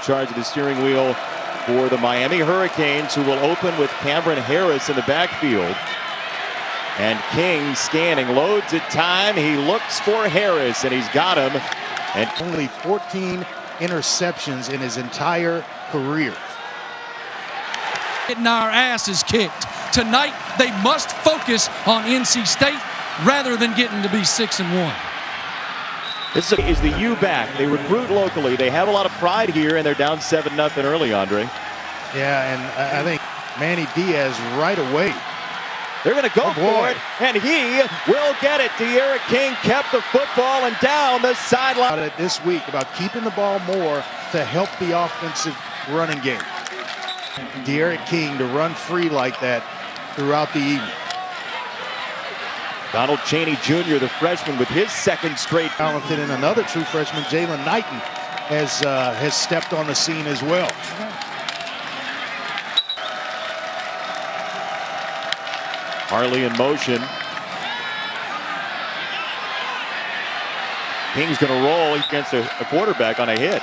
Charge of the steering wheel for the Miami Hurricanes, who will open with Cameron Harris in the backfield. And King scanning, loads at time. He looks for Harris, and he's got him. And only 14 interceptions in his entire career. Getting our asses kicked. Tonight, they must focus on NC State rather than getting to be 6-1. This is the U back. They recruit locally. They have a lot of pride here, and they're down 7-0 early, Andre. Yeah, and I think Manny Diaz right away. They're going to go for it, and he will get it. Jarrid King kept the football and down the sideline. This week about keeping the ball more to help the offensive running game. Jarrid King to run free like that throughout the evening. Donald Chaney Jr., the freshman, with his second straight. Talented, and another true freshman, Jalen Knighton, has stepped on the scene as well. Harley in motion. King's going to roll against a quarterback on a hit.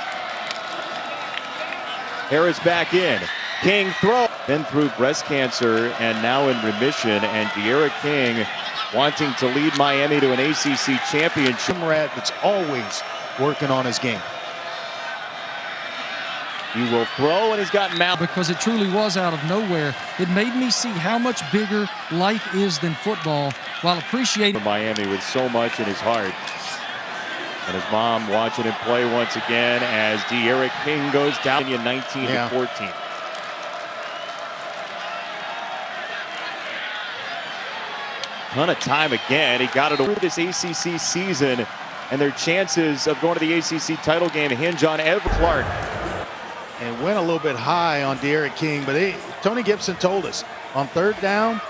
Harris back in. King throw. Been through breast cancer and now in remission. And Jarrid King wanting to lead Miami to an ACC championship. Rat that's always working on his game. He will throw, and he's got Mal. Because it truly was out of nowhere. It made me see how much bigger life is than football, while appreciating Miami with so much in his heart. And his mom watching him play once again as Jarrid King goes down in 19-14. Ton of time again. He got it over this ACC season, and their chances of going to the ACC title game hinge on Clark. And went a little bit high on Jarrid King, but Tony Gibson told us on third down.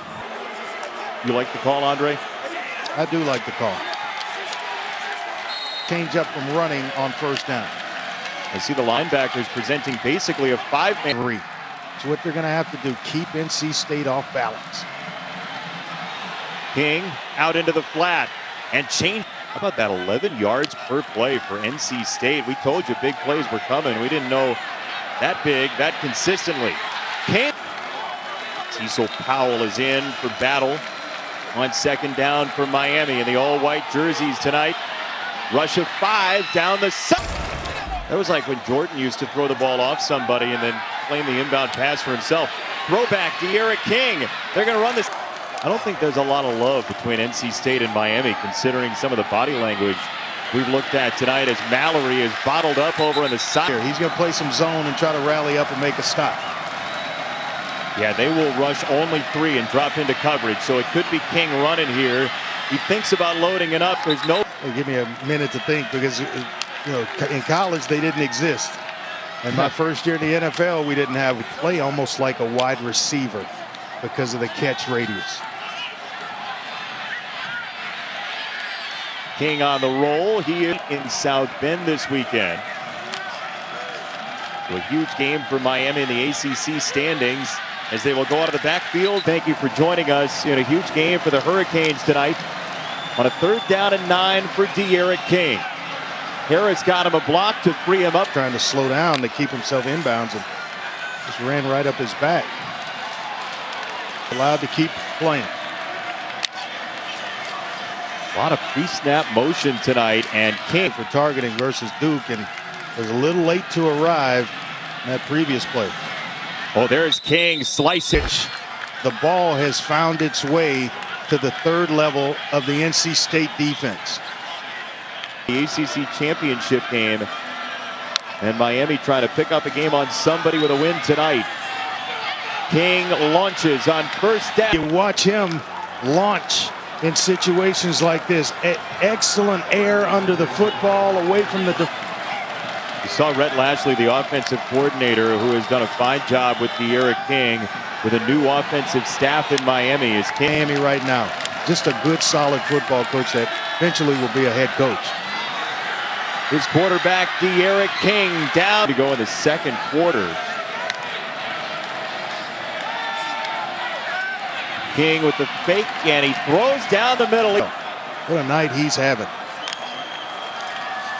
You like the call, Andre? I do like the call. Change up from running on first down. I see the linebackers presenting basically a 5-man. So what they're going to have to do, keep NC State off balance. King out into the flat and change. How about that 11 yards per play for NC State? We told you big plays were coming. We didn't know that big, that consistently. King. Cecil Powell is in for battle on second down for Miami in the all-white jerseys tonight. Rush of 5 down the side. That was like when Jordan used to throw the ball off somebody and then claim the inbound pass for himself. Throwback to Jarrid King. They're going to run this. I don't think there's a lot of love between NC State and Miami, considering some of the body language we've looked at tonight as Mallory is bottled up over on the side. He's going to play some zone and try to rally up and make a stop. Yeah, they will rush only 3 and drop into coverage, so it could be King running here. He thinks about loading it up. There's no. Hey, give me a minute to think, because in college they didn't exist. And my first year in the NFL, we didn't have play almost like a wide receiver because of the catch radius. King on the roll. He is in South Bend this weekend. So a huge game for Miami in the ACC standings as they will go out of the backfield. Thank you for joining us in a huge game for the Hurricanes tonight on a 3rd down and 9 for Jarrid King. Harris got him a block to free him up. Trying to slow down to keep himself inbounds and just ran right up his back. Allowed to keep playing. A lot of pre-snap motion tonight, and King for targeting versus Duke, and was a little late to arrive in that previous play. Oh, there's King, slice it. The ball has found its way to the 3rd level of the NC State defense. The ACC championship game, and Miami trying to pick up a game on somebody with a win tonight. King launches on first down. You watch him launch in situations like this. Excellent air under the football, away from the. You saw Rhett Lashley, the offensive coordinator, who has done a fine job with Jarrid King, with a new offensive staff in Miami. Is Miami right now just a good, solid football coach that eventually will be a head coach. His quarterback, Jarrid King, down to go in the second quarter. King with the fake, and he throws down the middle. What a night he's having.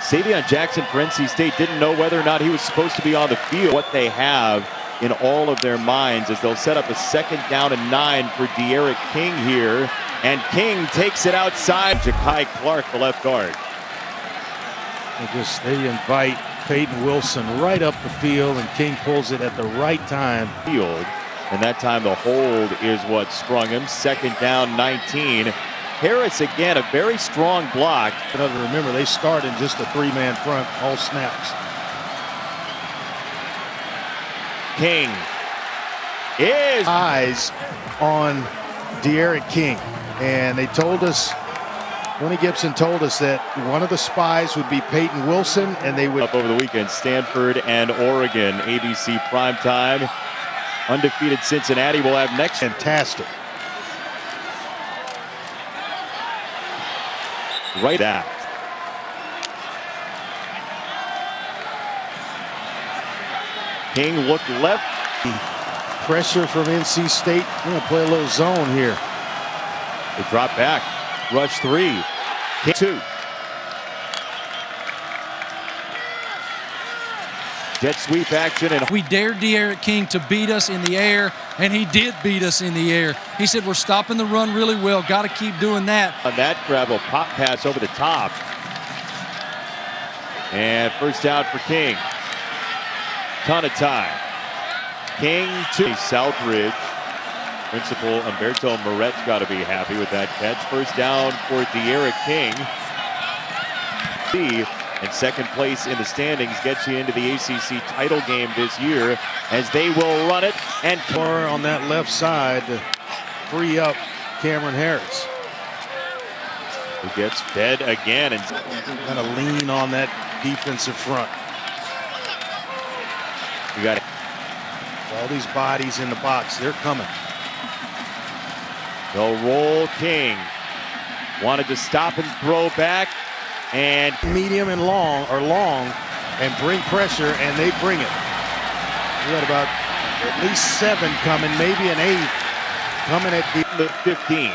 Savion Jackson for NC State didn't know whether or not he was supposed to be on the field. What they have in all of their minds as they'll set up a 2nd down and 9 for D'Eriq King here. And King takes it outside. Jakai Clark, the left guard. They invite Peyton Wilson right up the field, and King pulls it at the right time. And that time the hold is what sprung him. 2nd down, 19. Harris again, a very strong block. But remember, they start in just a 3-man front, all snaps. King is eyes on D'Eriq King, and they told us, Tony Gibson told us that one of the spies would be Peyton Wilson, and they would up over the weekend. Stanford and Oregon, ABC primetime. Undefeated Cincinnati will have next. Fantastic. Right at. King looked left. Pressure from NC State. We're going to play a little zone here. They drop back. Rush 3. King 2. Jet sweep action. And we dared D'Eriq King to beat us in the air, and he did beat us in the air. He said, we're stopping the run really well. Got to keep doing that. On that grab, a pop pass over the top. And 1st down for King. Ton of time. King to Southridge. Principal Humberto Moret's got to be happy with that catch. 1st down for D'Eriq King. And 2nd place in the standings gets you into the ACC title game this year as they will run it. And on that left side to free up Cameron Harris, who gets fed again and kind of lean on that defensive front. You got all these bodies in the box. They're coming. They'll roll King. Wanted to stop and throw back. And medium and long, and bring pressure, and they bring it. We got about at least 7 coming, maybe an 8 coming at the 15.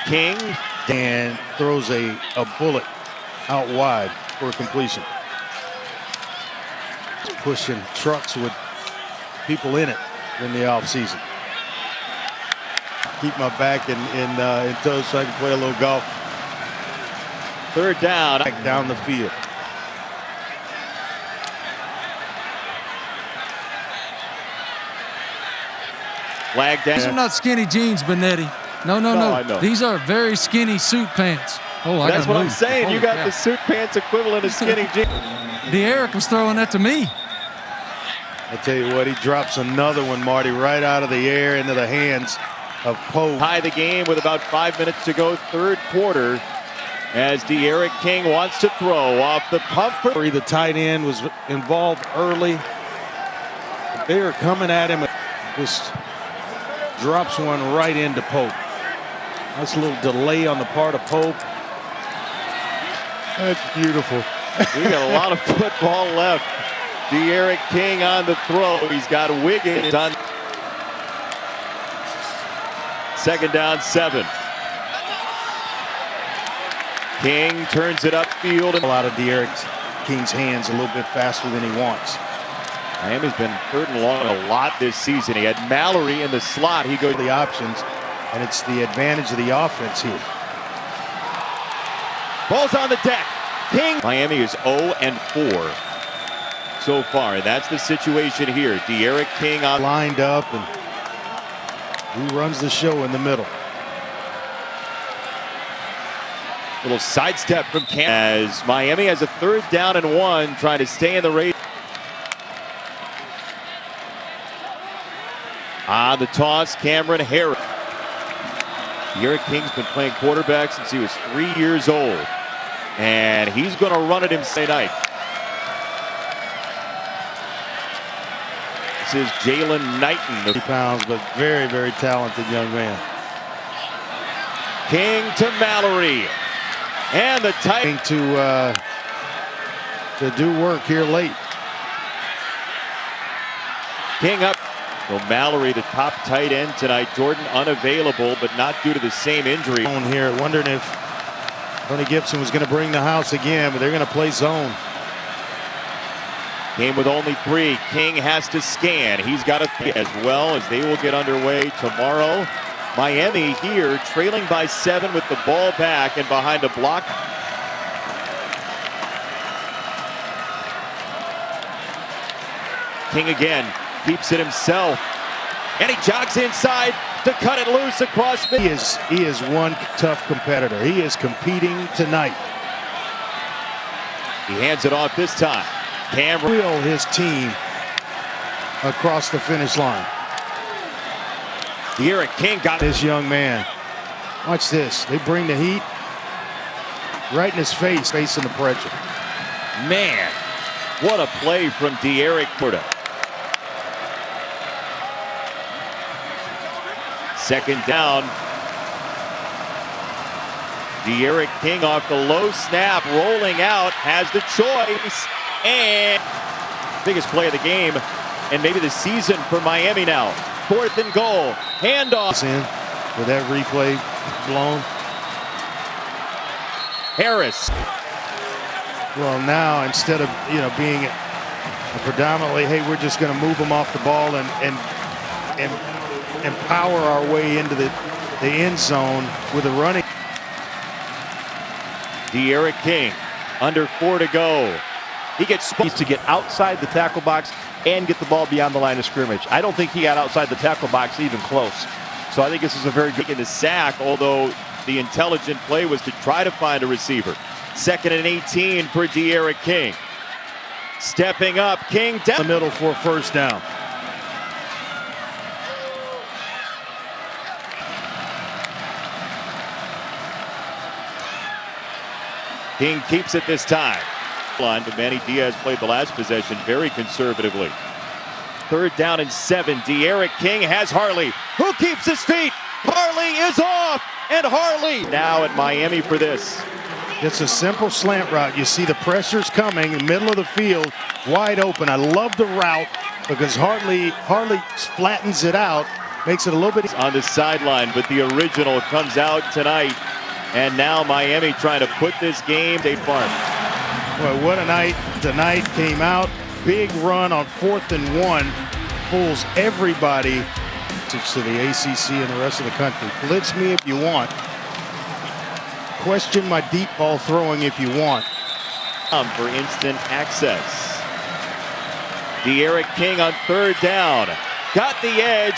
King and throws a bullet out wide for a completion. He's pushing trucks with people in it in the offseason. Keep my back in tow so I can play a little golf. 3rd down. Back down the field. Flag down. These are not skinny jeans, Benetti. No. I know. These are very skinny suit pants. Oh, that's what I'm saying. Holy you got crap. the suit pants equivalent of skinny jeans. D'Eriq was throwing that to me. I tell you what, he drops another one, Marty, right out of the air into the hands of Poe. Tie the game with about 5 minutes to go, 3rd quarter, as D'Eriq King wants to throw off the pump. The tight end was involved early. They are coming at him. Just drops one right into Pope. That's a little delay on the part of Pope. That's beautiful. We got a lot of football left. D'Eriq King on the throw. He's got Wiggins on. 2nd down, 7. King turns it upfield. And out of D'Eriq King's hands a little bit faster than he wants. Miami's been 3rd and long a lot this season. He had Mallory in the slot. He goes the options, and it's the advantage of the offense here. Ball's on the deck. King. Miami is 0-4 so far. That's the situation here. D'Eriq King on lined up, and he runs the show in the middle. Little sidestep from Cam as Miami has a 3rd down and 1, trying to stay in the race. On the toss, Cameron Harris. D'Eriq King's been playing quarterback since he was 3 years old, and he's going to run it himself tonight. This is Jalen Knighton. 50 pounds, but very, very talented young man. King to Mallory. And the tight to do work here late. King up. So Mallory, the top tight end tonight. Jordan unavailable, but not due to the same injury. On here, wondering if Tony Gibson was going to bring the house again, but they're going to play zone. Game with only 3. King has to scan. He's got to as well as they will get underway tomorrow. Miami here trailing by 7 with the ball back and behind a block. King again keeps it himself, and he jogs inside to cut it loose across mid. He is one tough competitor. He is competing tonight. He hands it off this time. Cam wheel his team across the finish line. Jarrid King got this young man. Watch this. They bring the heat right in his face, facing the pressure. Man, what a play from Jarrid Porta. Second down. Jarrid King off the low snap, rolling out, has the choice, and biggest play of the game, and maybe the season for Miami now. 4th and goal, handoff. In with that replay blown. Harris. Well, now instead of being predominantly, hey, we're just going to move them off the ball and power our way into the end zone with a running. Jarrid King, under 4 to go. He gets needs to get outside the tackle box and get the ball beyond the line of scrimmage. I don't think he got outside the tackle box even close. So I think this is a very good in the sack, although the intelligent play was to try to find a receiver. 2nd and 18 for Jarrid King. Stepping up, King down the middle for a first down. King keeps it this time. But Manny Diaz played the last possession very conservatively. 3rd down and 7. Jarrid King has Harley, who keeps his feet. Harley is off, and Harley now at Miami for this. It's a simple slant route. You see the pressure's coming in the middle of the field, wide open. I love the route because Harley flattens it out, makes it a little bit on the sideline, but the original comes out tonight. And now Miami trying to put this game. State Farm. Well, what a night tonight. Came out, big run on 4th and 1. Fools everybody to the ACC and the rest of the country. Blitz me if you want. Question my deep ball throwing if you want. For instant access. Jarrid King on 3rd down. Got the edge.